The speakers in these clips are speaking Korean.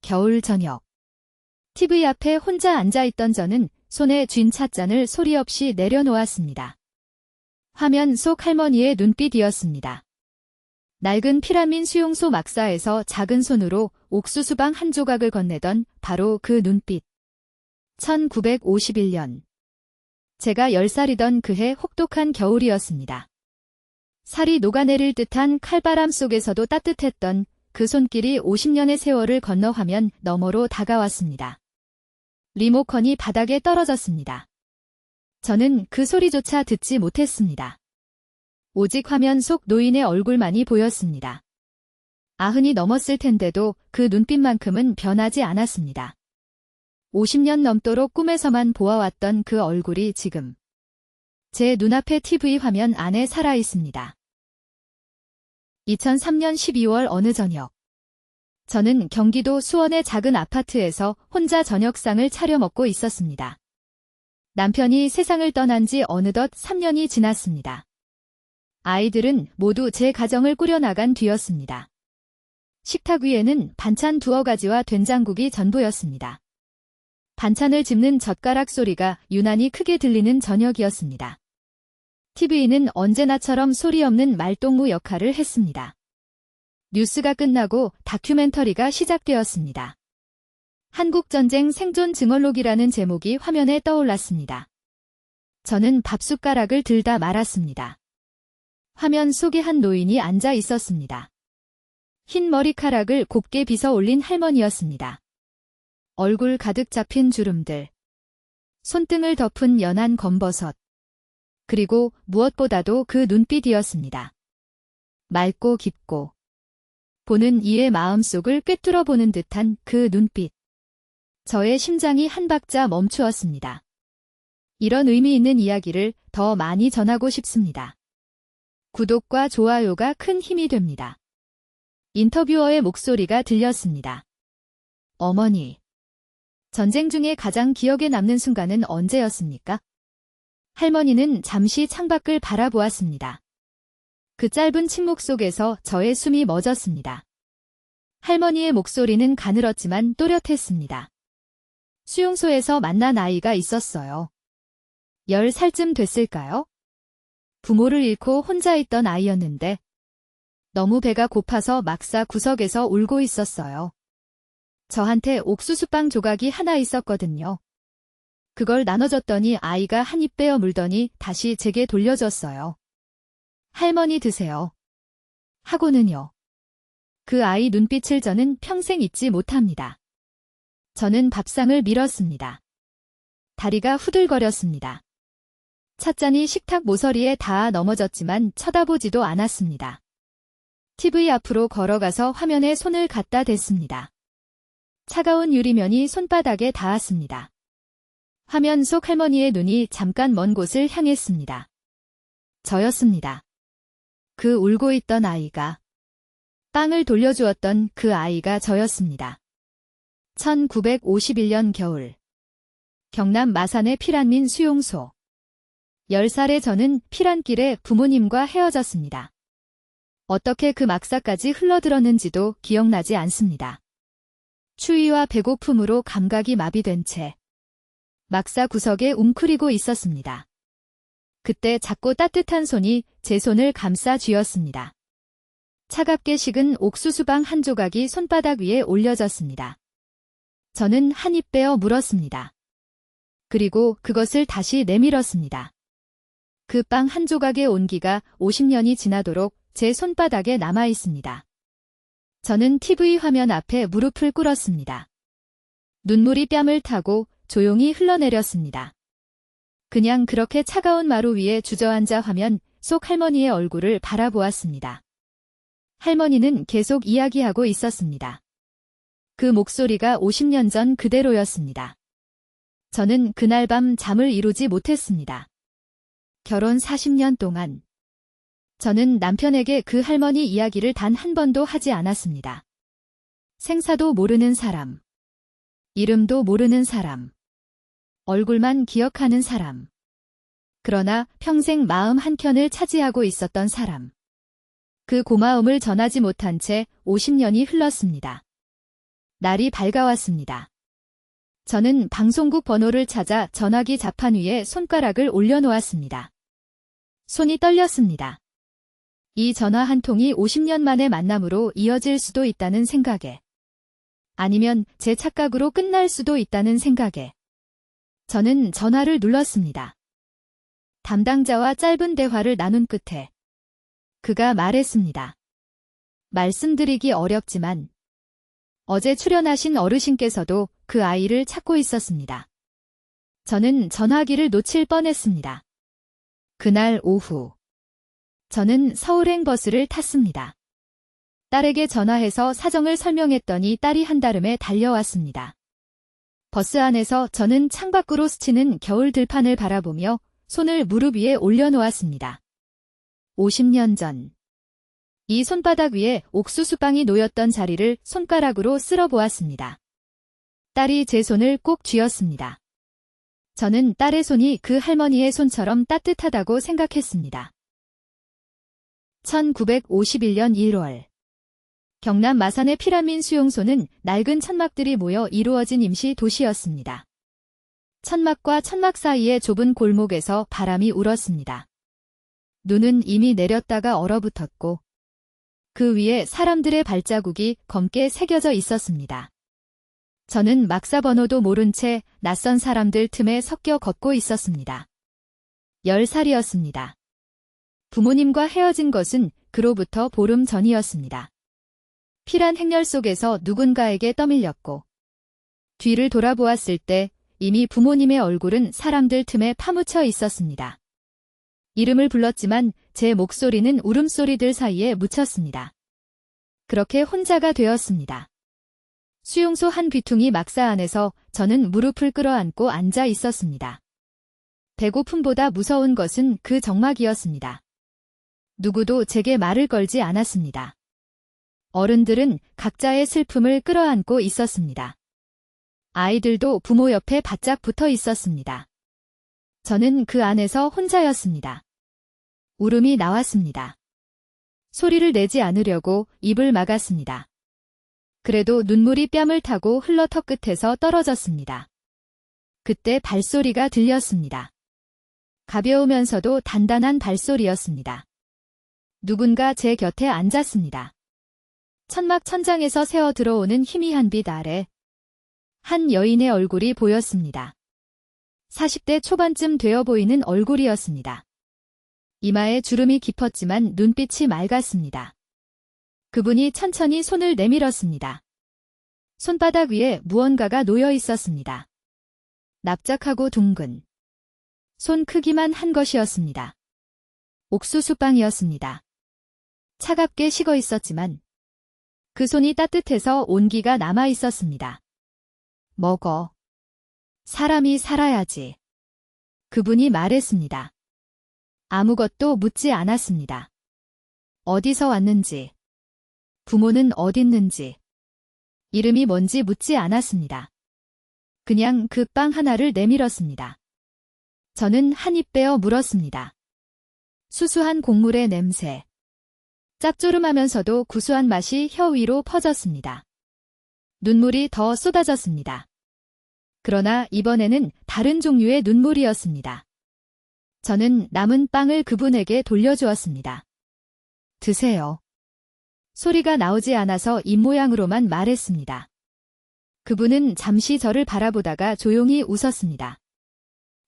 겨울 저녁. TV 앞에 혼자 앉아있던 저는 손에 쥔 찻잔을 소리 없이 내려놓았습니다. 화면 속 할머니의 눈빛이었습니다. 낡은 피라민 수용소 막사에서 작은 손으로 옥수수방 한 조각을 건네던 바로 그 눈빛. 1951년. 제가 10살이던 그해 혹독한 겨울이었습니다. 살이 녹아내릴 듯한 칼바람 속에서도 따뜻했던 그 손길이 50년의 세월을 건너 화면 너머로 다가왔습니다. 리모컨이 바닥에 떨어졌습니다. 저는 그 소리조차 듣지 못했습니다. 오직 화면 속 노인의 얼굴만이 보였습니다. 90이 넘었을 텐데도 그 눈빛만큼은 변하지 않았습니다. 50년 넘도록 꿈에서만 보아왔던 그 얼굴이 지금 제 눈앞의 TV 화면 안에 살아있습니다. 2003년 12월 어느 저녁. 저는 경기도 수원의 작은 아파트에서 혼자 저녁상을 차려 먹고 있었습니다. 남편이 세상을 떠난 지 어느덧 3년이 지났습니다. 아이들은 모두 제 가정을 꾸려나간 뒤였습니다. 식탁 위에는 반찬 두어 가지와 된장국이 전부였습니다. 반찬을 집는 젓가락 소리가 유난히 크게 들리는 저녁이었습니다. TV는 언제나처럼 소리 없는 말동무 역할을 했습니다. 뉴스가 끝나고 다큐멘터리가 시작되었습니다. 한국전쟁 생존 증언록이라는 제목이 화면에 떠올랐습니다. 저는 밥숟가락을 들다 말았습니다. 화면 속에 한 노인이 앉아 있었습니다. 흰 머리카락을 곱게 빗어 올린 할머니였습니다. 얼굴 가득 잡힌 주름들, 손등을 덮은 연한 검버섯, 그리고 무엇보다도 그 눈빛이었습니다. 맑고 깊고 보는 이의 마음속을 꿰뚫어 보는 듯한 그 눈빛. 저의 심장이 한 박자 멈추었습니다. 이런 의미 있는 이야기를 더 많이 전하고 싶습니다. 구독과 좋아요가 큰 힘이 됩니다. 인터뷰어의 목소리가 들렸습니다. 어머니. 전쟁 중에 가장 기억에 남는 순간은 언제였습니까? 할머니는 잠시 창밖을 바라보았습니다. 그 짧은 침묵 속에서 저의 숨이 멎었습니다. 할머니의 목소리는 가늘었지만 또렷했습니다. 수용소에서 만난 아이가 있었어요. 10살쯤 됐을까요? 부모를 잃고 혼자 있던 아이였는데 너무 배가 고파서 막사 구석에서 울고 있었어요. 저한테 옥수수빵 조각이 하나 있었거든요. 그걸 나눠줬더니 아이가 한 입 빼어 물더니 다시 제게 돌려줬어요. 할머니 드세요. 하고는요. 그 아이 눈빛을 저는 평생 잊지 못합니다. 저는 밥상을 밀었습니다. 다리가 후들거렸습니다. 찻잔이 식탁 모서리에 닿아 넘어졌지만 쳐다보지도 않았습니다. TV 앞으로 걸어가서 화면에 손을 갖다 댔습니다. 차가운 유리면이 손바닥에 닿았습니다. 화면 속 할머니의 눈이 잠깐 먼 곳을 향했습니다. 저였습니다. 그 울고 있던 아이가, 빵을 돌려주었던 그 아이가 저였습니다. 1951년 겨울. 경남 마산의 피란민 수용소. 10살의 저는 피란길에 부모님과 헤어졌습니다. 어떻게 그 막사까지 흘러들었는지도 기억나지 않습니다. 추위와 배고픔으로 감각이 마비된 채 막사 구석에 웅크리고 있었습니다. 그때 작고 따뜻한 손이 제 손을 감싸 쥐었습니다. 차갑게 식은 옥수수방 한 조각이 손바닥 위에 올려졌습니다. 저는 한 입 빼어 물었습니다. 그리고 그것을 다시 내밀었습니다. 그 빵 한 조각의 온기가 50년이 지나도록 제 손바닥에 남아 있습니다. 저는 TV 화면 앞에 무릎을 꿇었습니다. 눈물이 뺨을 타고 조용히 흘러내렸습니다. 그냥 그렇게 차가운 마루 위에 주저앉아 화면 속 할머니의 얼굴을 바라보았습니다. 할머니는 계속 이야기하고 있었습니다. 그 목소리가 50년 전 그대로였습니다. 저는 그날 밤 잠을 이루지 못했습니다. 결혼 40년 동안 저는 남편에게 그 할머니 이야기를 단 한 번도 하지 않았습니다. 생사도 모르는 사람, 이름도 모르는 사람, 얼굴만 기억하는 사람. 그러나 평생 마음 한켠을 차지하고 있었던 사람. 그 고마움을 전하지 못한 채 50년이 흘렀습니다. 날이 밝아왔습니다. 저는 방송국 번호를 찾아 전화기 자판 위에 손가락을 올려놓았습니다. 손이 떨렸습니다. 이 전화 한 통이 50년 만의 만남으로 이어질 수도 있다는 생각에, 아니면 제 착각으로 끝날 수도 있다는 생각에 저는 전화를 눌렀습니다. 담당자와 짧은 대화를 나눈 끝에 그가 말했습니다. 말씀드리기 어렵지만 어제 출연하신 어르신께서도 그 아이를 찾고 있었습니다. 저는 전화기를 놓칠 뻔했습니다. 그날 오후 저는 서울행 버스를 탔습니다. 딸에게 전화해서 사정을 설명했더니 딸이 한달음에 달려왔습니다. 버스 안에서 저는 창밖으로 스치는 겨울 들판을 바라보며 손을 무릎 위에 올려놓았습니다. 50년 전, 이 손바닥 위에 옥수수빵이 놓였던 자리를 손가락으로 쓸어보았습니다. 딸이 제 손을 꼭 쥐었습니다. 저는 딸의 손이 그 할머니의 손처럼 따뜻하다고 생각했습니다. 1951년 1월, 경남 마산의 피란민 수용소는 낡은 천막들이 모여 이루어진 임시 도시였습니다. 천막과 천막 사이의 좁은 골목에서 바람이 울었습니다. 눈은 이미 내렸다가 얼어붙었고 그 위에 사람들의 발자국이 검게 새겨져 있었습니다. 저는 막사 번호도 모른 채 낯선 사람들 틈에 섞여 걷고 있었습니다. 10살이었습니다. 부모님과 헤어진 것은 그로부터 보름 전이었습니다. 피란 행렬 속에서 누군가에게 떠밀렸고 뒤를 돌아보았을 때 이미 부모님의 얼굴은 사람들 틈에 파묻혀 있었습니다. 이름을 불렀지만 제 목소리는 울음소리들 사이에 묻혔습니다. 그렇게 혼자가 되었습니다. 수용소 한 귀퉁이 막사 안에서 저는 무릎을 끌어안고 앉아 있었습니다. 배고픔보다 무서운 것은 그 정막이었습니다. 누구도 제게 말을 걸지 않았습니다. 어른들은 각자의 슬픔을 끌어안고 있었습니다. 아이들도 부모 옆에 바짝 붙어 있었습니다. 저는 그 안에서 혼자였습니다. 울음이 나왔습니다. 소리를 내지 않으려고 입을 막았습니다. 그래도 눈물이 뺨을 타고 흘러 턱끝에서 떨어졌습니다. 그때 발소리가 들렸습니다. 가벼우면서도 단단한 발소리였습니다. 누군가 제 곁에 앉았습니다. 천막 천장에서 새어 들어오는 희미한 빛 아래 한 여인의 얼굴이 보였습니다. 40대 초반쯤 되어 보이는 얼굴이었습니다. 이마에 주름이 깊었지만 눈빛이 맑았습니다. 그분이 천천히 손을 내밀었습니다. 손바닥 위에 무언가가 놓여 있었습니다. 납작하고 둥근 손 크기만 한 것이었습니다. 옥수수빵이었습니다. 차갑게 식어 있었지만 그 손이 따뜻해서 온기가 남아 있었습니다. 먹어. 사람이 살아야지. 그분이 말했습니다. 아무것도 묻지 않았습니다. 어디서 왔는지, 부모는 어딨는지, 이름이 뭔지 묻지 않았습니다. 그냥 그 빵 하나를 내밀었습니다. 저는 한 입 빼어 물었습니다. 수수한 곡물의 냄새. 짭조름하면서도 구수한 맛이 혀 위로 퍼졌습니다. 눈물이 더 쏟아졌습니다. 그러나 이번에는 다른 종류의 눈물이었습니다. 저는 남은 빵을 그분에게 돌려주었습니다. 드세요. 소리가 나오지 않아서 입모양으로만 말했습니다. 그분은 잠시 저를 바라보다가 조용히 웃었습니다.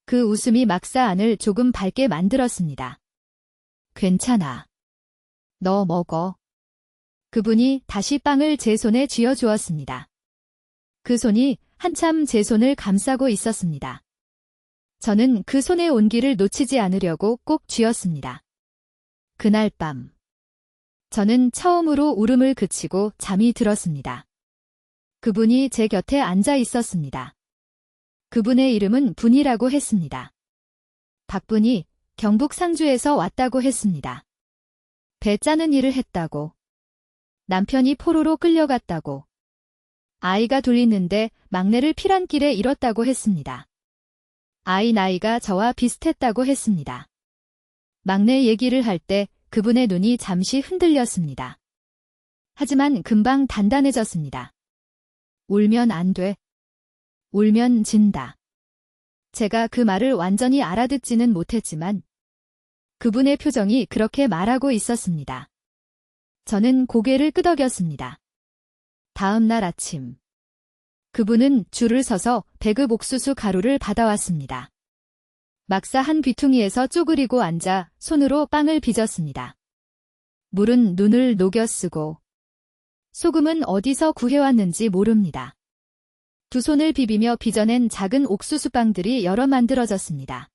그 웃음이 막사 안을 조금 밝게 만들었습니다. 괜찮아. 너 먹어. 그분이 다시 빵을 제 손에 쥐어주었습니다. 그 손이 한참 제 손을 감싸고 있었습니다. 저는 그 손의 온기를 놓치지 않으려고 꼭 쥐었습니다. 그날 밤, 저는 처음으로 울음을 그치고 잠이 들었습니다. 그분이 제 곁에 앉아 있었습니다. 그분의 이름은 분이라고 했습니다. 박분이 경북 상주에서 왔다고 했습니다. 배 짜는 일을 했다고. 남편이 포로로 끌려갔다고. 아이가 둘 있는데 막내를 피란길에 잃었다고 했습니다. 아이 나이가 저와 비슷했다고 했습니다. 막내 얘기를 할 때 그분의 눈이 잠시 흔들렸습니다. 하지만 금방 단단해졌습니다. 울면 안 돼. 울면 진다. 제가 그 말을 완전히 알아듣지는 못했지만 그분의 표정이 그렇게 말하고 있었습니다. 저는 고개를 끄덕였습니다. 다음 날 아침. 그분은 줄을 서서 배급 옥수수 가루를 받아왔습니다. 막사 한 귀퉁이에서 쪼그리고 앉아 손으로 빵을 빚었습니다. 물은 눈을 녹여 쓰고 소금은 어디서 구해왔는지 모릅니다. 두 손을 비비며 빚어낸 작은 옥수수빵들이 여러 만들어졌습니다.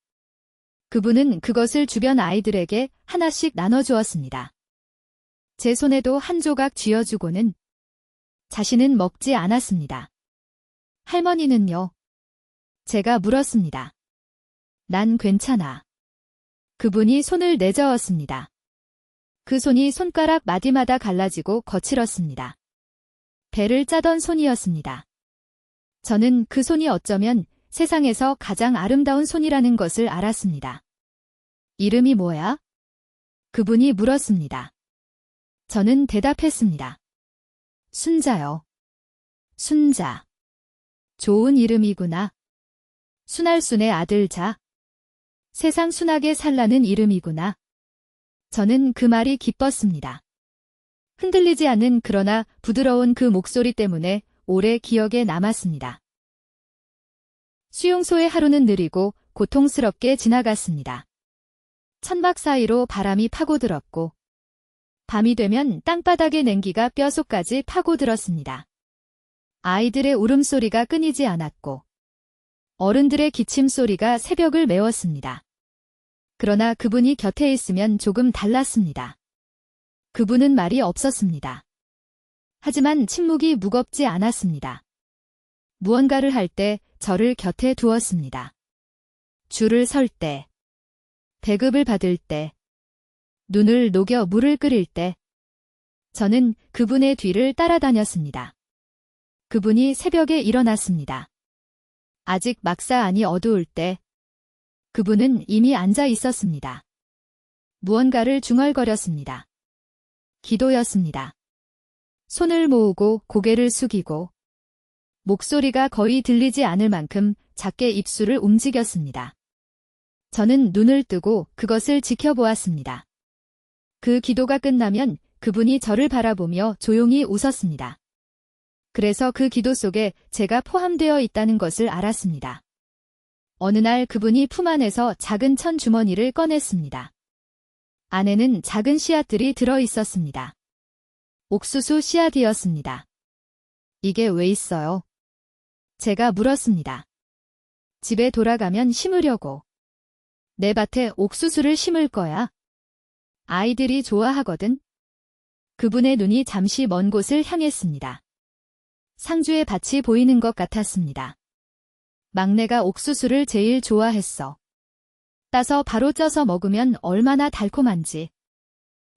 그분은 그것을 주변 아이들에게 하나씩 나눠주었습니다. 제 손에도 한 조각 쥐어주고는 자신은 먹지 않았습니다. 할머니는요? 제가 물었습니다. 난 괜찮아. 그분이 손을 내저었습니다. 그 손이 손가락 마디마다 갈라지고 거칠었습니다. 배를 짜던 손이었습니다. 저는 그 손이 어쩌면 세상에서 가장 아름다운 손이라는 것을 알았습니다. 이름이 뭐야? 그분이 물었습니다. 저는 대답했습니다. 순자요. 순자. 좋은 이름이구나. 순할순의 아들 자. 세상 순하게 살라는 이름이구나. 저는 그 말이 기뻤습니다. 흔들리지 않는 그러나 부드러운 그 목소리 때문에 오래 기억에 남았습니다. 수용소의 하루는 느리고 고통스럽게 지나갔습니다. 천막 사이로 바람이 파고들었고 밤이 되면 땅바닥의 냉기가 뼛속까지 파고들었습니다. 아이들의 울음소리가 끊이지 않았고 어른들의 기침소리가 새벽을 메웠습니다. 그러나 그분이 곁에 있으면 조금 달랐습니다. 그분은 말이 없었습니다. 하지만 침묵이 무겁지 않았습니다. 무언가를 할 때 저를 곁에 두었습니다. 줄을 설 때, 배급을 받을 때, 눈을 녹여 물을 끓일 때, 저는 그분의 뒤를 따라다녔습니다. 그분이 새벽에 일어났습니다. 아직 막사 안이 어두울 때, 그분은 이미 앉아 있었습니다. 무언가를 중얼거렸습니다. 기도였습니다. 손을 모으고 고개를 숙이고 목소리가 거의 들리지 않을 만큼 작게 입술을 움직였습니다. 저는 눈을 뜨고 그것을 지켜보았습니다. 그 기도가 끝나면 그분이 저를 바라보며 조용히 웃었습니다. 그래서 그 기도 속에 제가 포함되어 있다는 것을 알았습니다. 어느 날 그분이 품 안에서 작은 천 주머니를 꺼냈습니다. 안에는 작은 씨앗들이 들어 있었습니다. 옥수수 씨앗이었습니다. 이게 왜 있어요? 제가 물었습니다. 집에 돌아가면 심으려고. 내 밭에 옥수수를 심을 거야. 아이들이 좋아하거든. 그분의 눈이 잠시 먼 곳을 향했습니다. 상주의 밭이 보이는 것 같았습니다. 막내가 옥수수를 제일 좋아했어. 따서 바로 쪄서 먹으면 얼마나 달콤한지.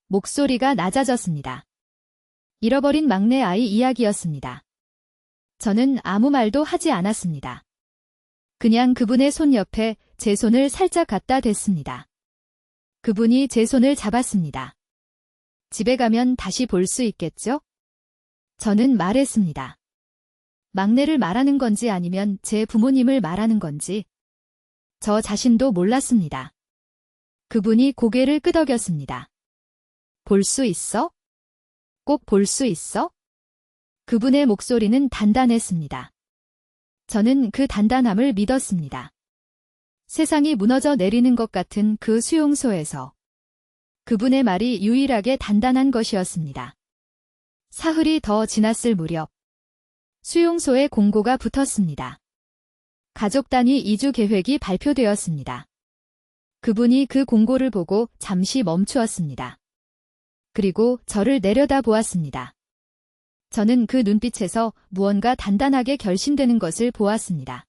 목소리가 낮아졌습니다. 잃어버린 막내 아이 이야기였습니다. 저는 아무 말도 하지 않았습니다. 그냥 그분의 손 옆에 제 손을 살짝 갖다 댔습니다. 그분이 제 손을 잡았습니다. 집에 가면 다시 볼 수 있겠죠? 저는 말했습니다. 막내를 말하는 건지 아니면 제 부모님을 말하는 건지 저 자신도 몰랐습니다. 그분이 고개를 끄덕였습니다. 볼 수 있어? 꼭 볼 수 있어? 그분의 목소리는 단단했습니다. 저는 그 단단함을 믿었습니다. 세상이 무너져 내리는 것 같은 그 수용소에서 그분의 말이 유일하게 단단한 것이었습니다. 사흘이 더 지났을 무렵 수용소에 공고가 붙었습니다. 가족 단위 이주 계획이 발표되었습니다. 그분이 그 공고를 보고 잠시 멈추었습니다. 그리고 저를 내려다보았습니다. 저는 그 눈빛에서 무언가 단단하게 결심되는 것을 보았습니다.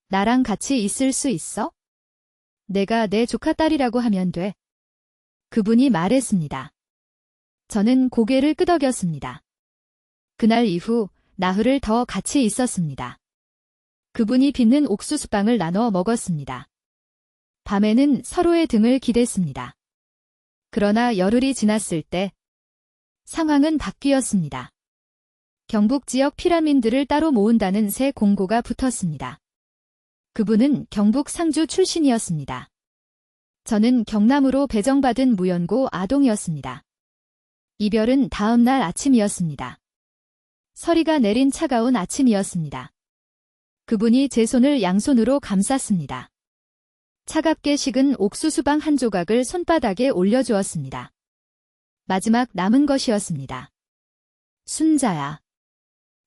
나랑 같이 있을 수 있어? 내가 내 조카 딸이라고 하면 돼. 그분이 말했습니다. 저는 고개를 끄덕였습니다. 그날 이후 나흘을 더 같이 있었습니다. 그분이 빚는 옥수수빵을 나눠 먹었습니다. 밤에는 서로의 등을 기댔습니다. 그러나 열흘이 지났을 때 상황은 바뀌었습니다. 경북 지역 피란민들을 따로 모은다는 새 공고가 붙었습니다. 그분은 경북 상주 출신이었습니다. 저는 경남으로 배정받은 무연고 아동이었습니다. 이별은 다음 날 아침이었습니다. 서리가 내린 차가운 아침이었습니다. 그분이 제 손을 양손으로 감쌌습니다. 차갑게 식은 옥수수빵 한 조각을 손바닥에 올려주었습니다. 마지막 남은 것이었습니다. 순자야.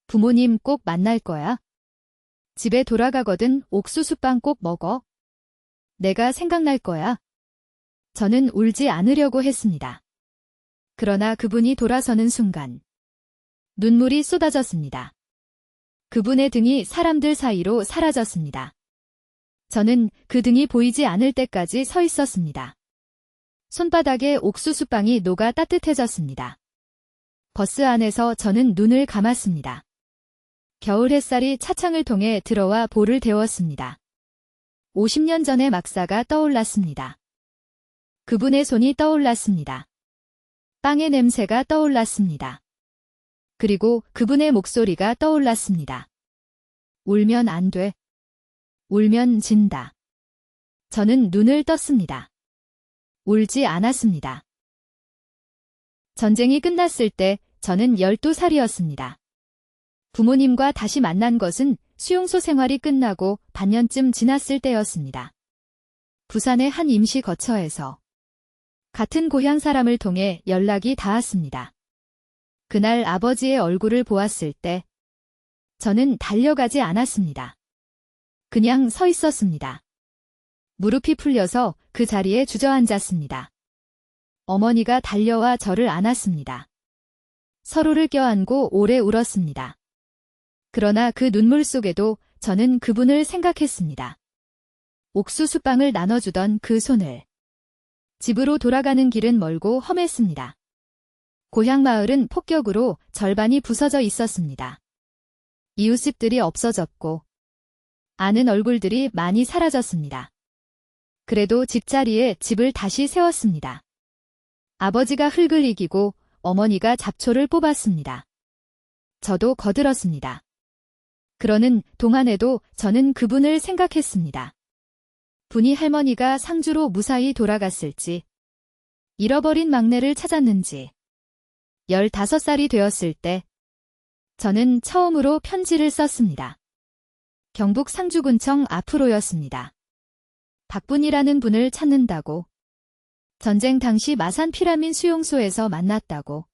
부모님 꼭 만날 거야. 집에 돌아가거든 옥수수빵 꼭 먹어. 내가 생각날 거야. 저는 울지 않으려고 했습니다. 그러나 그분이 돌아서는 순간 눈물이 쏟아졌습니다. 그분의 등이 사람들 사이로 사라졌습니다. 저는 그 등이 보이지 않을 때까지 서 있었습니다. 손바닥에 옥수수빵이 녹아 따뜻해졌습니다. 버스 안에서 저는 눈을 감았습니다. 겨울 햇살이 차창을 통해 들어와 볼을 데웠습니다. 50년 전의 막사가 떠올랐습니다. 그분의 손이 떠올랐습니다. 빵의 냄새가 떠올랐습니다. 그리고 그분의 목소리가 떠올랐습니다. 울면 안 돼. 울면 진다. 저는 눈을 떴습니다. 울지 않았습니다. 전쟁이 끝났을 때 저는 12살이었습니다. 부모님과 다시 만난 것은 수용소 생활이 끝나고 반년쯤 지났을 때였습니다. 부산의 한 임시 거처에서 같은 고향 사람을 통해 연락이 닿았습니다. 그날 아버지의 얼굴을 보았을 때 저는 달려가지 않았습니다. 그냥 서 있었습니다. 무릎이 풀려서 그 자리에 주저앉았습니다. 어머니가 달려와 저를 안았습니다. 서로를 껴안고 오래 울었습니다. 그러나 그 눈물 속에도 저는 그분을 생각했습니다. 옥수수빵을 나눠주던 그 손을. 집으로 돌아가는 길은 멀고 험했습니다. 고향 마을은 폭격으로 절반이 부서져 있었습니다. 이웃집들이 없어졌고 아는 얼굴들이 많이 사라졌습니다. 그래도 집자리에 집을 다시 세웠습니다. 아버지가 흙을 이기고 어머니가 잡초를 뽑았습니다. 저도 거들었습니다. 그러는 동안에도 저는 그분을 생각했습니다. 분이 할머니가 상주로 무사히 돌아갔을지, 잃어버린 막내를 찾았는지, 15살이 되었을 때 저는 처음으로 편지를 썼습니다. 경북 상주군청 앞으로였습니다. 박분이라는 분을 찾는다고. 전쟁 당시 마산 피라민 수용소에서 만났다고.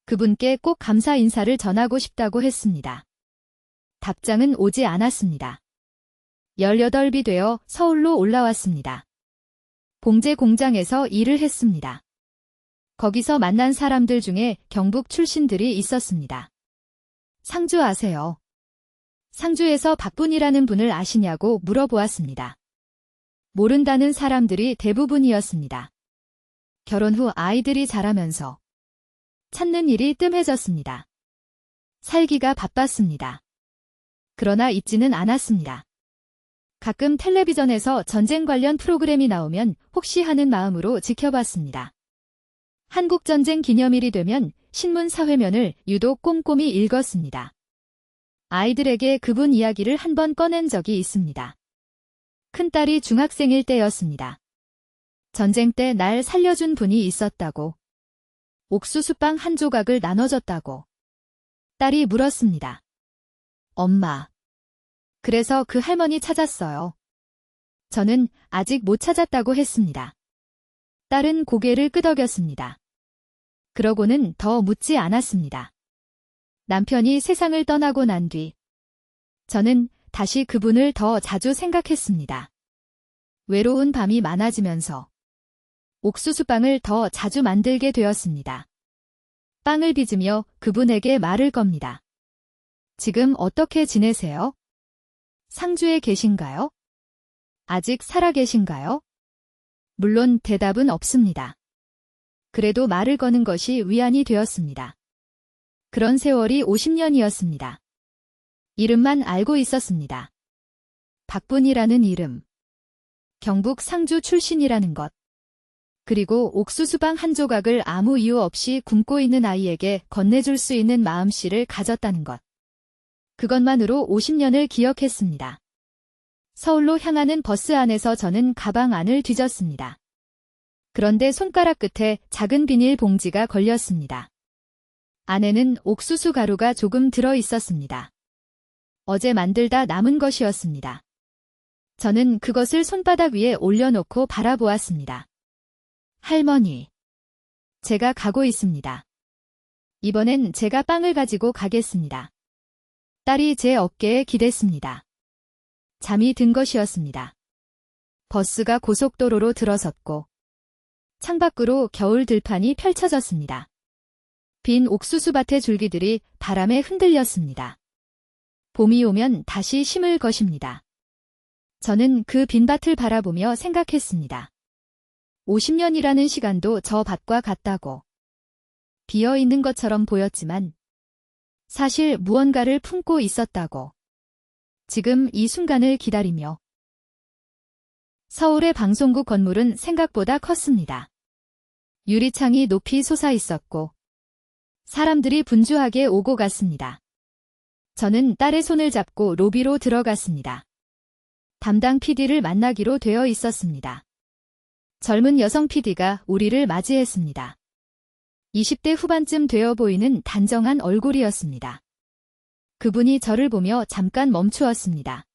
그분께 꼭 감사 인사를 전하고 싶다고 했습니다. 답장은 오지 않았습니다. 18이 되어 서울로 올라왔습니다. 봉제 공장에서 일을 했습니다. 거기서 만난 사람들 중에 경북 출신들이 있었습니다. 상주 아세요? 상주에서 박분이라는 분을 아시냐고 물어보았습니다. 모른다는 사람들이 대부분이었습니다. 결혼 후 아이들이 자라면서 찾는 일이 뜸해졌습니다. 살기가 바빴습니다. 그러나 잊지는 않았습니다. 가끔 텔레비전에서 전쟁 관련 프로그램이 나오면 혹시 하는 마음으로 지켜봤습니다. 한국전쟁 기념일이 되면 신문 사회면을 유독 꼼꼼히 읽었습니다. 아이들에게 그분 이야기를 한 번 꺼낸 적이 있습니다. 큰딸이 중학생일 때였습니다. 전쟁 때 날 살려준 분이 있었다고. 옥수수빵 한 조각을 나눠줬다고. 딸이 물었습니다. 엄마. 그래서 그 할머니 찾았어요. 저는 아직 못 찾았다고 했습니다. 딸은 고개를 끄덕였습니다. 그러고는 더 묻지 않았습니다. 남편이 세상을 떠나고 난 뒤 저는 다시 그분을 더 자주 생각했습니다. 외로운 밤이 많아지면서 옥수수빵을 더 자주 만들게 되었습니다. 빵을 빚으며 그분에게 말을 겁니다. 지금 어떻게 지내세요? 상주에 계신가요? 아직 살아 계신가요? 물론 대답은 없습니다. 그래도 말을 거는 것이 위안이 되었습니다. 그런 세월이 50년이었습니다. 이름만 알고 있었습니다. 박분이라는 이름. 경북 상주 출신이라는 것. 그리고 옥수수빵 한 조각을 아무 이유 없이 굶고 있는 아이에게 건네줄 수 있는 마음씨를 가졌다는 것. 그것만으로 50년을 기억했습니다. 서울로 향하는 버스 안에서 저는 가방 안을 뒤졌습니다. 그런데 손가락 끝에 작은 비닐 봉지가 걸렸습니다. 안에는 옥수수 가루가 조금 들어 있었습니다. 어제 만들다 남은 것이었습니다. 저는 그것을 손바닥 위에 올려놓고 바라보았습니다. 할머니, 제가 가고 있습니다. 이번엔 제가 빵을 가지고 가겠습니다. 딸이 제 어깨에 기댔습니다. 잠이 든 것이었습니다. 버스가 고속도로로 들어섰고 창밖으로 겨울 들판이 펼쳐졌습니다. 빈 옥수수밭의 줄기들이 바람에 흔들렸습니다. 봄이 오면 다시 심을 것입니다. 저는 그 빈 밭을 바라보며 생각했습니다. 50년이라는 시간도 저 밭과 같다고. 비어 있는 것처럼 보였지만 사실 무언가를 품고 있었다고. 지금 이 순간을 기다리며. 서울의 방송국 건물은 생각보다 컸습니다. 유리창이 높이 솟아 있었고 사람들이 분주하게 오고 갔습니다. 저는 딸의 손을 잡고 로비로 들어갔습니다. 담당 PD를 만나기로 되어 있었습니다. 젊은 여성 PD가 우리를 맞이했습니다. 20대 후반쯤 되어 보이는 단정한 얼굴이었습니다. 그분이 저를 보며 잠깐 멈추었습니다.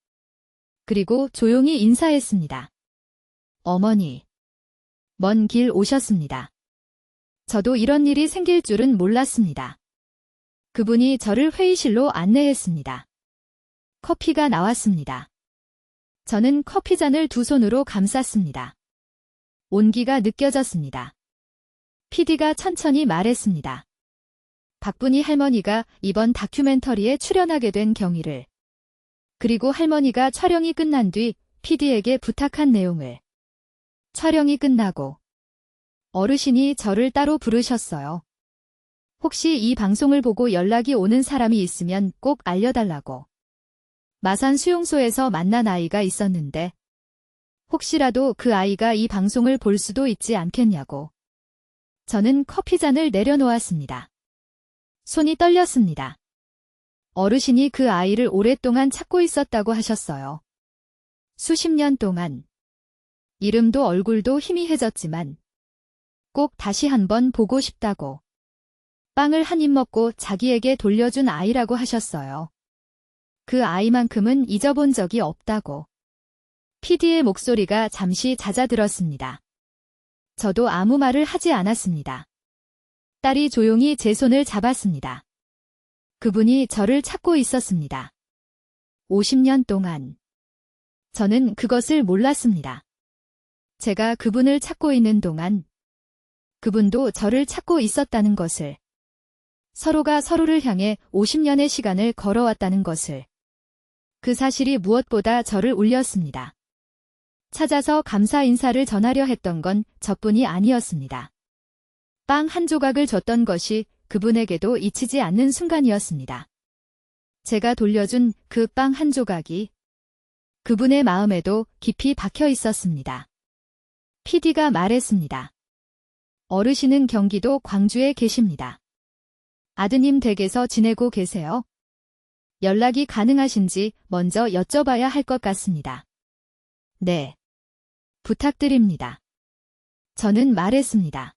그리고 조용히 인사했습니다. 어머니. 먼 길 오셨습니다. 저도 이런 일이 생길 줄은 몰랐습니다. 그분이 저를 회의실로 안내했습니다. 커피가 나왔습니다. 저는 커피잔을 두 손으로 감쌌습니다. 온기가 느껴졌습니다. PD가 천천히 말했습니다. 박분희 할머니가 이번 다큐멘터리에 출연하게 된 경위를, 그리고 할머니가 촬영이 끝난 뒤 PD에게 부탁한 내용을. 촬영이 끝나고 어르신이 저를 따로 부르셨어요. 혹시 이 방송을 보고 연락이 오는 사람이 있으면 꼭 알려달라고. 마산 수용소에서 만난 아이가 있었는데 혹시라도 그 아이가 이 방송을 볼 수도 있지 않겠냐고. 저는 커피잔을 내려놓았습니다. 손이 떨렸습니다. 어르신이 그 아이를 오랫동안 찾고 있었다고 하셨어요. 수십 년 동안. 이름도 얼굴도 희미해졌지만 꼭 다시 한번 보고 싶다고. 빵을 한 입 먹고 자기에게 돌려준 아이라고 하셨어요. 그 아이만큼은 잊어본 적이 없다고. PD의 목소리가 잠시 잦아들었습니다. 저도 아무 말을 하지 않았습니다. 딸이 조용히 제 손을 잡았습니다. 그분이 저를 찾고 있었습니다. 50년 동안. 저는 그것을 몰랐습니다. 제가 그분을 찾고 있는 동안 그분도 저를 찾고 있었다는 것을. 서로가 서로를 향해 50년의 시간을 걸어왔다는 것을. 그 사실이 무엇보다 저를 울렸습니다. 찾아서 감사 인사를 전하려 했던 건 저뿐이 아니었습니다. 빵 한 조각을 줬던 것이 그분에게도 잊히지 않는 순간이었습니다. 제가 돌려준 그 빵 한 조각이 그분의 마음에도 깊이 박혀 있었습니다. PD가 말했습니다. 어르신은 경기도 광주에 계십니다. 아드님 댁에서 지내고 계세요? 연락이 가능하신지 먼저 여쭤봐야 할 것 같습니다. 네. 부탁드립니다. 저는 말했습니다.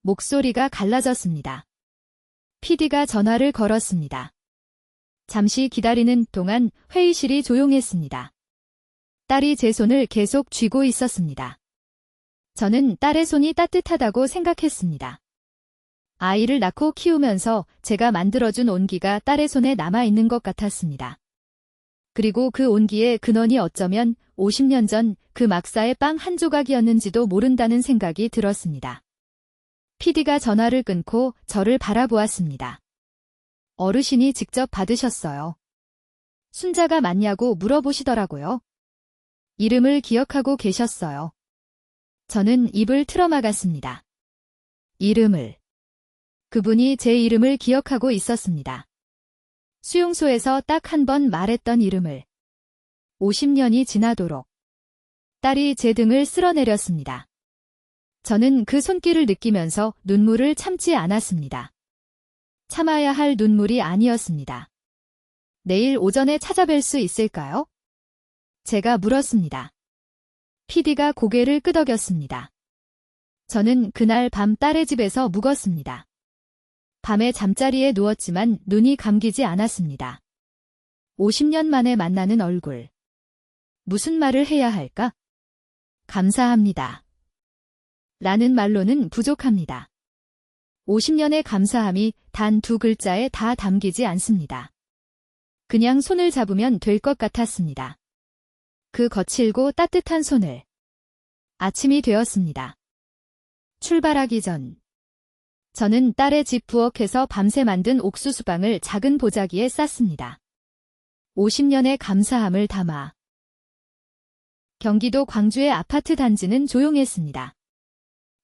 목소리가 갈라졌습니다. PD가 전화를 걸었습니다. 잠시 기다리는 동안 회의실이 조용했습니다. 딸이 제 손을 계속 쥐고 있었습니다. 저는 딸의 손이 따뜻하다고 생각했습니다. 아이를 낳고 키우면서 제가 만들어준 온기가 딸의 손에 남아있는 것 같았습니다. 그리고 그 온기의 근원이 어쩌면 50년 전 그 막사의 빵 한 조각이었는지도 모른다는 생각이 들었습니다. PD가 전화를 끊고 저를 바라보았습니다. 어르신이 직접 받으셨어요. 순자가 맞냐고 물어보시더라고요. 이름을 기억하고 계셨어요. 저는 입을 틀어막았습니다. 이름을. 그분이 제 이름을 기억하고 있었습니다. 수용소에서 딱 한 번 말했던 이름을. 50년이 지나도록. 딸이 제 등을 쓸어내렸습니다. 저는 그 손길을 느끼면서 눈물을 참지 않았습니다. 참아야 할 눈물이 아니었습니다. 내일 오전에 찾아뵐 수 있을까요? 제가 물었습니다. PD가 고개를 끄덕였습니다. 저는 그날 밤 딸의 집에서 묵었습니다. 밤에 잠자리에 누웠지만 눈이 감기지 않았습니다. 50년 만에 만나는 얼굴. 무슨 말을 해야 할까? 감사합니다. 라는 말로는 부족합니다. 50년의 감사함이 단 2글자에 다 담기지 않습니다. 그냥 손을 잡으면 될 것 같았습니다. 그 거칠고 따뜻한 손을. 아침이 되었습니다. 출발하기 전. 저는 딸의 집 부엌에서 밤새 만든 옥수수빵을 작은 보자기에 쌌습니다. 50년의 감사함을 담아. 경기도 광주의 아파트 단지는 조용했습니다.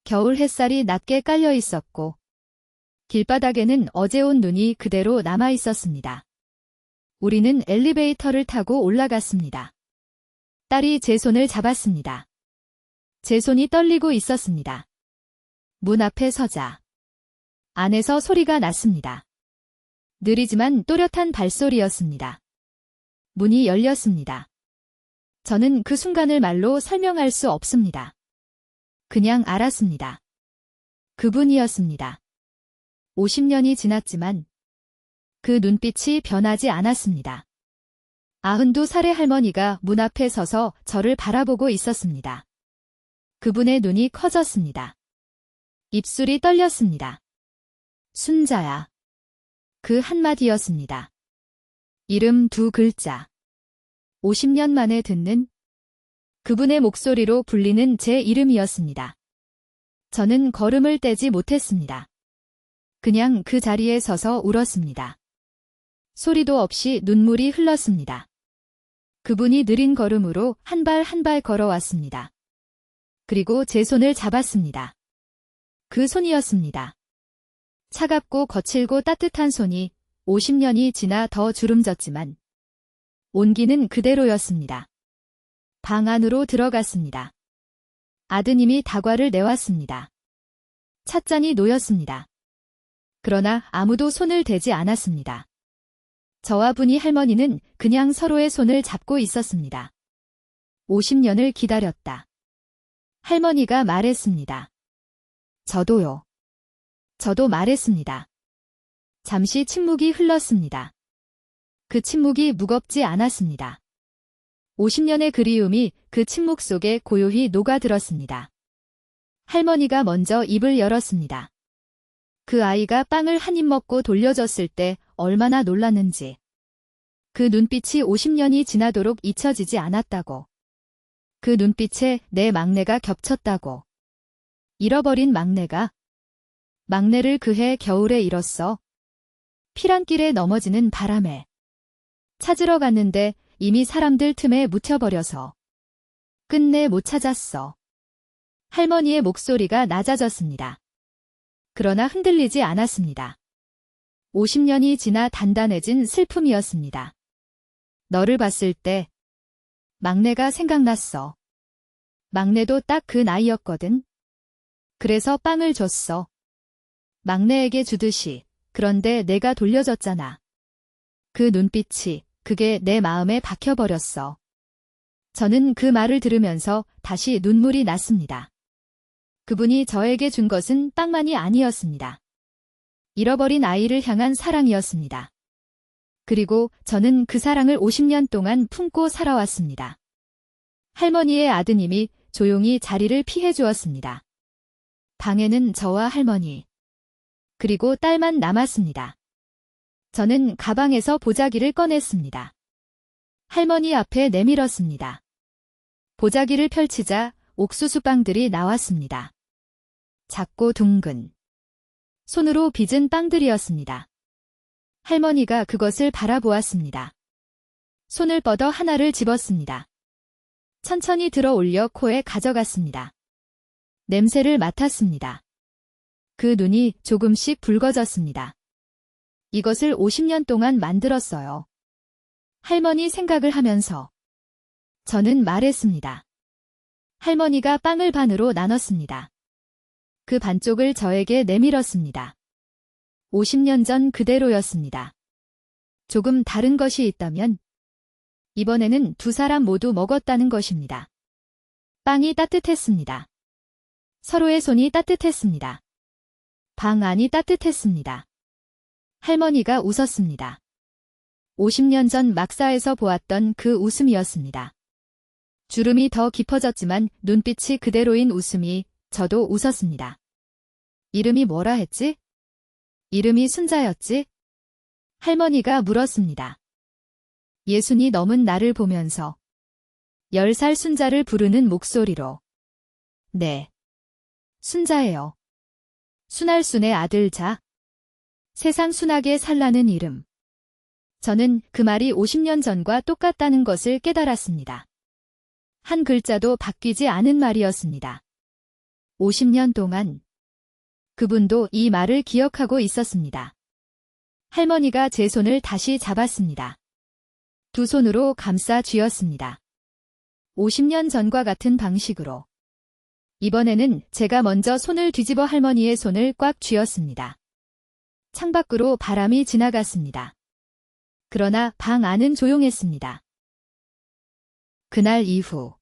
겨울 햇살이 낮게 깔려 있었고 길바닥에는 어제 온 눈이 그대로 남아 있었습니다. 우리는 엘리베이터를 타고 올라갔습니다. 딸이 제 손을 잡았습니다. 제 손이 떨리고 있었습니다. 문 앞에 서자. 안에서 소리가 났습니다. 느리지만 또렷한 발소리였습니다. 문이 열렸습니다. 저는 그 순간을 말로 설명할 수 없습니다. 그냥 알았습니다. 그분이었습니다. 50년이 지났지만 그 눈빛이 변하지 않았습니다. 92살의 할머니가 문 앞에 서서 저를 바라보고 있었습니다. 그분의 눈이 커졌습니다. 입술이 떨렸습니다. 순자야. 그 한마디였습니다. 이름 2글자. 50년 만에 듣는 그분의 목소리로 불리는 제 이름이었습니다. 저는 걸음을 떼지 못했습니다. 그냥 그 자리에 서서 울었습니다. 소리도 없이 눈물이 흘렀습니다. 그분이 느린 걸음으로 한 발 한 발 걸어왔습니다. 그리고 제 손을 잡았습니다. 그 손이었습니다. 차갑고 거칠고 따뜻한 손이 50년이 지나 더 주름졌지만 온기는 그대로였습니다. 방 안으로 들어갔습니다. 아드님이 다과를 내왔습니다. 찻잔이 놓였습니다. 그러나 아무도 손을 대지 않았습니다. 저와 분이 할머니는 그냥 서로의 손을 잡고 있었습니다. 50년을 기다렸다. 할머니가 말했습니다. 저도요. 저도 말했습니다. 잠시 침묵이 흘렀습니다. 그 침묵이 무겁지 않았습니다. 50년의 그리움이 그 침묵 속에 고요히 녹아들었습니다. 할머니가 먼저 입을 열었습니다. 그 아이가 빵을 한 입 먹고 돌려줬을 때 얼마나 놀랐는지. 그 눈빛이 50년이 지나도록 잊혀지지 않았다고. 그 눈빛에 내 막내가 겹쳤다고. 잃어버린 막내가. 막내를 그해 겨울에 잃었어. 피란길에 넘어지는 바람에. 찾으러 갔는데 이미 사람들 틈에 묻혀버려서. 끝내 못 찾았어. 할머니의 목소리가 낮아졌습니다. 그러나 흔들리지 않았습니다. 50년이 지나 단단해진 슬픔이었습니다. 너를 봤을 때 막내가 생각났어. 막내도 딱 그 나이였거든. 그래서 빵을 줬어. 막내에게 주듯이. 그런데 내가 돌려줬잖아. 그 눈빛이, 그게 내 마음에 박혀버렸어. 저는 그 말을 들으면서 다시 눈물이 났습니다. 그분이 저에게 준 것은 빵만이 아니었습니다. 잃어버린 아이를 향한 사랑이었습니다. 그리고 저는 그 사랑을 50년 동안 품고 살아왔습니다. 할머니의 아드님이 조용히 자리를 피해 주었습니다. 방에는 저와 할머니, 그리고 딸만 남았습니다. 저는 가방에서 보자기를 꺼냈습니다. 할머니 앞에 내밀었습니다. 보자기를 펼치자 옥수수빵들이 나왔습니다. 작고 둥근, 손으로 빚은 빵들이었습니다. 할머니가 그것을 바라보았습니다. 손을 뻗어 하나를 집었습니다. 천천히 들어 올려 코에 가져갔습니다. 냄새를 맡았습니다. 그 눈이 조금씩 붉어졌습니다. 이것을 50년 동안 만들었어요. 할머니 생각을 하면서. 저는 말했습니다. 할머니가 빵을 반으로 나눴습니다. 그 반쪽을 저에게 내밀었습니다. 50년 전 그대로였습니다. 조금 다른 것이 있다면 이번에는 두 사람 모두 먹었다는 것입니다. 빵이 따뜻했습니다. 서로의 손이 따뜻했습니다. 방 안이 따뜻했습니다. 할머니가 웃었습니다. 50년 전 막사에서 보았던 그 웃음이었습니다. 주름이 더 깊어졌지만 눈빛이 그대로인 웃음이 저도 웃었습니다. 이름이 뭐라 했지? 이름이 순자였지? 할머니가 물었습니다. 60이 넘은 나를 보면서 10살 순자를 부르는 목소리로. 네. 순자예요. 순할순의 아들자. 세상 순하게 살라는 이름. 저는 그 말이 50년 전과 똑같다는 것을 깨달았습니다. 한 글자도 바뀌지 않은 말이었습니다. 50년 동안 그분도 이 말을 기억하고 있었습니다. 할머니가 제 손을 다시 잡았습니다. 두 손으로 감싸 쥐었습니다. 50년 전과 같은 방식으로. 이번에는 제가 먼저 손을 뒤집어 할머니의 손을 꽉 쥐었습니다. 창밖으로 바람이 지나갔습니다. 그러나 방 안은 조용했습니다. 그날 이후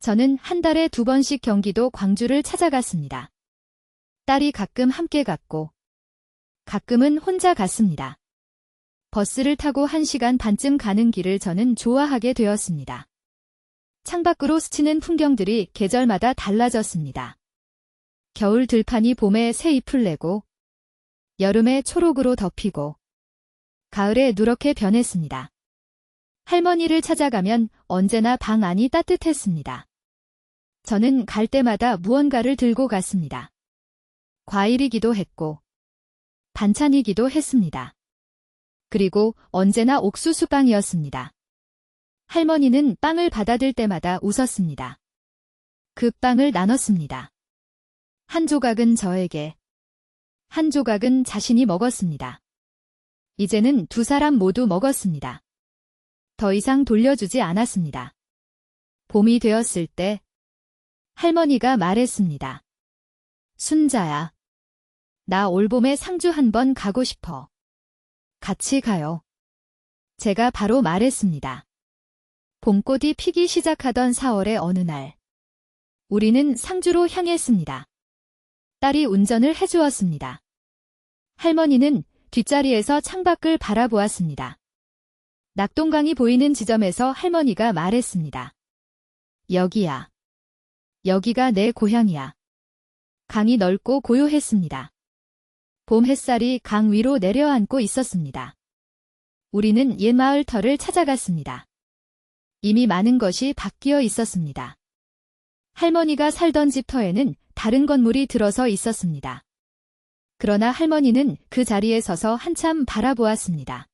저는 한 달에 2번씩 경기도 광주를 찾아갔습니다. 딸이 가끔 함께 갔고 가끔은 혼자 갔습니다. 버스를 타고 1시간 반쯤 가는 길을 저는 좋아하게 되었습니다. 창밖으로 스치는 풍경들이 계절마다 달라졌습니다. 겨울 들판이 봄에 새 잎을 내고 여름에 초록으로 덮이고 가을에 누렇게 변했습니다. 할머니를 찾아가면 언제나 방 안이 따뜻했습니다. 저는 갈 때마다 무언가를 들고 갔습니다. 과일이기도 했고 반찬이기도 했습니다. 그리고 언제나 옥수수빵이었습니다. 할머니는 빵을 받아들 때마다 웃었습니다. 그 빵을 나눴습니다. 한 조각은 저에게, 한 조각은 자신이 먹었습니다. 이제는 두 사람 모두 먹었습니다. 더 이상 돌려주지 않았습니다. 봄이 되었을 때 할머니가 말했습니다. 순자야, 나 올봄에 상주 한번 가고 싶어. 같이 가요. 제가 바로 말했습니다. 봄꽃이 피기 시작하던 4월의 어느 날, 우리는 상주로 향했습니다. 딸이 운전을 해주었습니다. 할머니는 뒷자리에서 창밖을 바라보았습니다. 낙동강이 보이는 지점에서 할머니가 말했습니다. 여기야. 여기가 내 고향이야. 강이 넓고 고요했습니다. 봄 햇살이 강 위로 내려앉고 있었습니다. 우리는 옛 마을 터를 찾아갔습니다. 이미 많은 것이 바뀌어 있었습니다. 할머니가 살던 집 터에는 다른 건물이 들어서 있었습니다. 그러나 할머니는 그 자리에 서서 한참 바라보았습니다.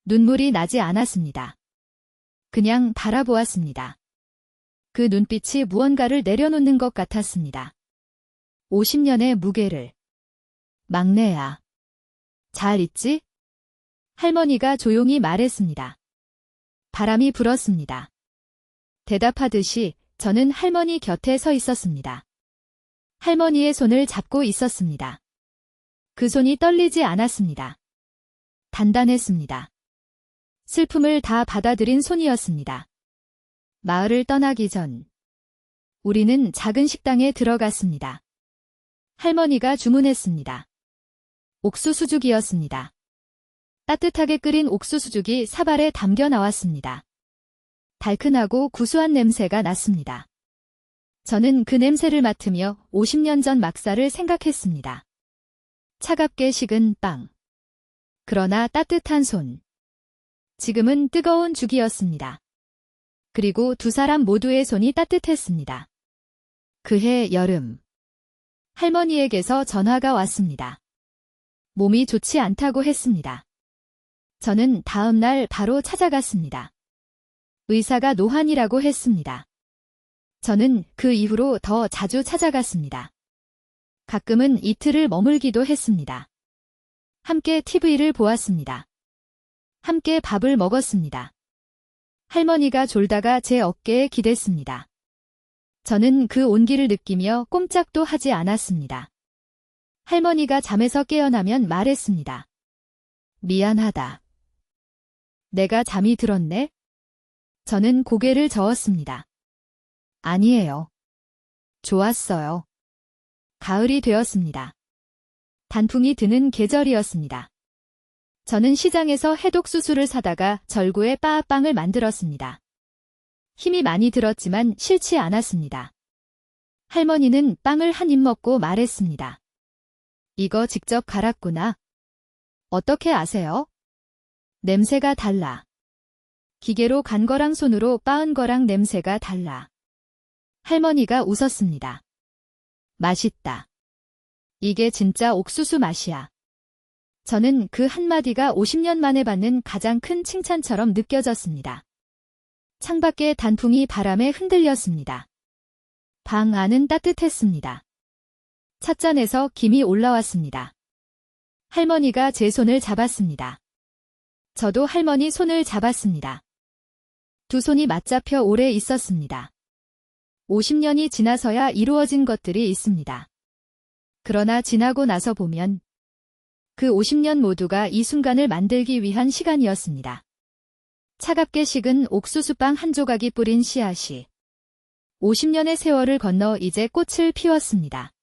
눈물이 나지 않았습니다. 그냥 바라보았습니다. 그 눈빛이 무언가를 내려놓는 것 같았습니다. 50년의 무게를. 막내야. 잘 있지? 할머니가 조용히 말했습니다. 바람이 불었습니다. 대답하듯이 저는 할머니 곁에 서 있었습니다. 할머니의 손을 잡고 있었습니다. 그 손이 떨리지 않았습니다. 단단했습니다. 슬픔을 다 받아들인 손이었습니다. 마을을 떠나기 전 우리는 작은 식당에 들어갔습니다. 할머니가 주문했습니다. 옥수수죽이었습니다. 따뜻하게 끓인 옥수수죽이 사발에 담겨 나왔습니다. 달큰하고 구수한 냄새가 났습니다. 저는 그 냄새를 맡으며 50년 전 막사를 생각했습니다. 차갑게 식은 빵. 그러나 따뜻한 손. 지금은 뜨거운 죽이었습니다. 그리고 두 사람 모두의 손이 따뜻했습니다. 그해 여름. 할머니에게서 전화가 왔습니다. 몸이 좋지 않다고 했습니다. 저는 다음 날 바로 찾아갔습니다. 의사가 노환이라고 했습니다. 저는 그 이후로 더 자주 찾아갔습니다. 가끔은 이틀을 머물기도 했습니다. 함께 TV를 보았습니다. 함께 밥을 먹었습니다. 할머니가 졸다가 제 어깨에 기댔습니다. 저는 그 온기를 느끼며 꼼짝도 하지 않았습니다. 할머니가 잠에서 깨어나면 말했습니다. 미안하다. 내가 잠이 들었네? 저는 고개를 저었습니다. 아니에요. 좋았어요. 가을이 되었습니다. 단풍이 드는 계절이었습니다. 저는 시장에서 해독수수를 사다가 절구에 빠아빵을 만들었습니다. 힘이 많이 들었지만 싫지 않았습니다. 할머니는 빵을 한 입 먹고 말했습니다. 이거 직접 갈았구나. 어떻게 아세요? 냄새가 달라. 기계로 간 거랑 손으로 빻은 거랑 냄새가 달라. 할머니가 웃었습니다. 맛있다. 이게 진짜 옥수수 맛이야. 저는 그 한마디가 50년 만에 받는 가장 큰 칭찬처럼 느껴졌습니다. 창밖의 단풍이 바람에 흔들렸습니다. 방 안은 따뜻했습니다. 찻잔에서 김이 올라왔습니다. 할머니가 제 손을 잡았습니다. 저도 할머니 손을 잡았습니다. 두 손이 맞잡혀 오래 있었습니다. 50년이 지나서야 이루어진 것들이 있습니다. 그러나 지나고 나서 보면 그 50년 모두가 이 순간을 만들기 위한 시간이었습니다. 차갑게 식은 옥수수빵 한 조각이 뿌린 씨앗이 50년의 세월을 건너 이제 꽃을 피웠습니다.